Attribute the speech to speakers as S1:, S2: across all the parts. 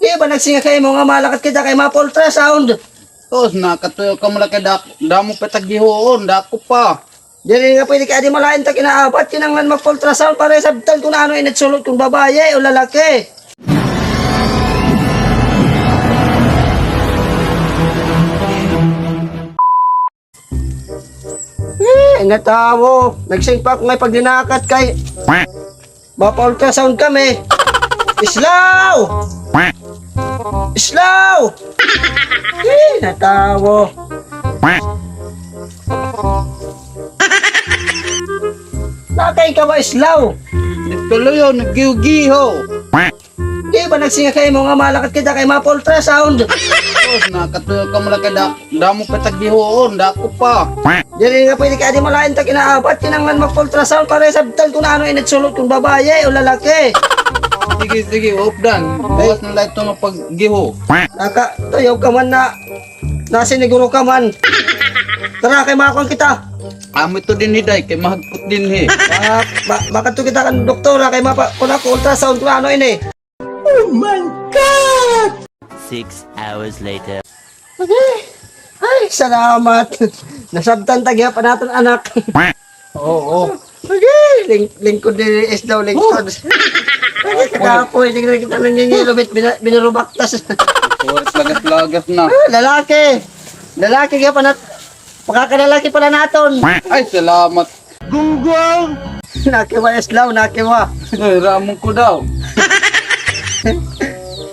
S1: Di ba nagsinga kayo mo nga malakat kita kay ma-ultrasound?
S2: Tos, nakatuyo ka mula kay damo petagihoon, dako pa.
S1: Dili nga pwede ka di malain ta kinaapat kinanglan mag-ultrasound para sabtan kung ano initsulot kung babae o lalaki. Natawo. Nagsing pa ako ngay pag dinakat kay mapa-ultrasound kami. Islaw! Islaw! Natawo. Nakay ka ba, Islaw?
S2: Ituloy yun, nagiw-giho.
S1: Di ba nagsinga kayo mo nga malakat kita kay mapa-ultrasound?
S2: Tos, nakatuyo ka mula kay damo petagihoon, dako pa.
S1: Dili nga pwede ka di malain ta kinaapat kinanglan mag-ultrasound para sabtan kung ano initsulot kung babae o lalaki.
S2: Sige, updan. Bawas na lang ito ng paggiho.
S1: Tuyaw ka man na nasiniguro ka man. Tara kay makakon kita.
S2: Amo ito din hiday, kay mahagput din he.
S1: Baka to kita kan doktora kay mapa kung ako ultrasound kung ano ini.
S3: 6 hours later.
S1: Okay. Ay, salamat. Nasabtan tagya pa natin anak.
S2: Oo.
S1: Okay. Lingkod din is daw lingkod. Ay, kakapoy. Hindi na kita nangyayilobit. Binarubaktas.
S2: Oras lagas-lagas na.
S1: Lalaki. Lalaki kaya pa nat... Makakalalaki pala naton.
S2: Ay, salamat.
S1: Gunggong. Nakiwa islaw, nakiwa.
S2: Ay, ramong ko daw.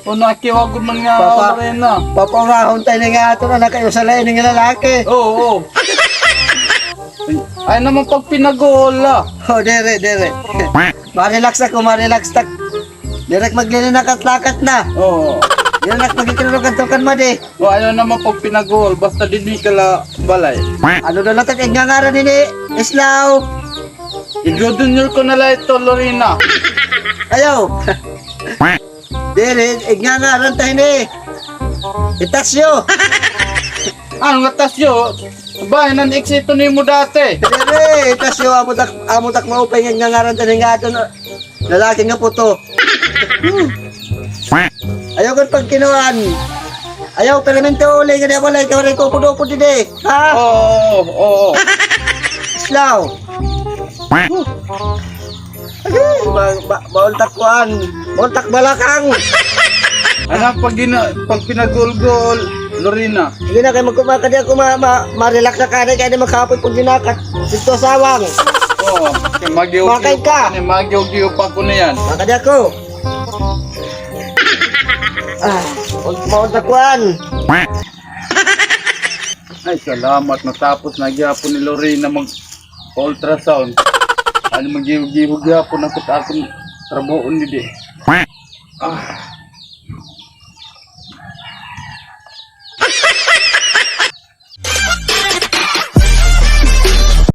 S2: O nakiwagod man nga
S1: Papa.
S2: ako rin na.
S1: Papaurahon tayo na nga ito na kayo sa lain ng lalaki.
S2: Oo. Ay naman pag pinagola.
S1: Oh, dere. Ma-relax ako, ma-relax tak. Direk maglilinakat-lakat na.
S2: Oo.
S1: Yan nak magkikinurugan-tukan mo di.
S2: O ayaw naman pag pinagol, basta din kala balay.
S1: Ano na natin, ignangara nini, Islaw.
S2: I-junior ko na lang ito, Lorena.
S1: Ayaw. Dere, ignangaran tayo ni. Itasyo.
S2: Ano nga tasyo? Bahay ng eksito ni mo dati.
S1: Dere, itasyo, amutak maupay ng ignangaran tayo nga ito. Lalaki nga po to. Ayaw ko pag kinuhan. Ayaw, pelamento uli nga wala ikaw rin ko pudo-pudo din ha?
S2: Oo.
S1: Islaw. Baultak kuhan. Baultak balakang.
S2: Anak, pag pinagol-gol, Lorena.
S1: Hindi na kayo magkumaka di ako ma-relax na kanay kaya di makapot pag dinakat. Sito sawang.
S2: Oo.
S1: Bakay ka.
S2: Magiw-giw pa ko na yan.
S1: Maka di ako. Baultak kuhan.
S2: Ay, salamat. Natapos na gyapon ni Lorena mag-ultrasound. Ano magiw-giw gyapon ako akong trabaho ni di.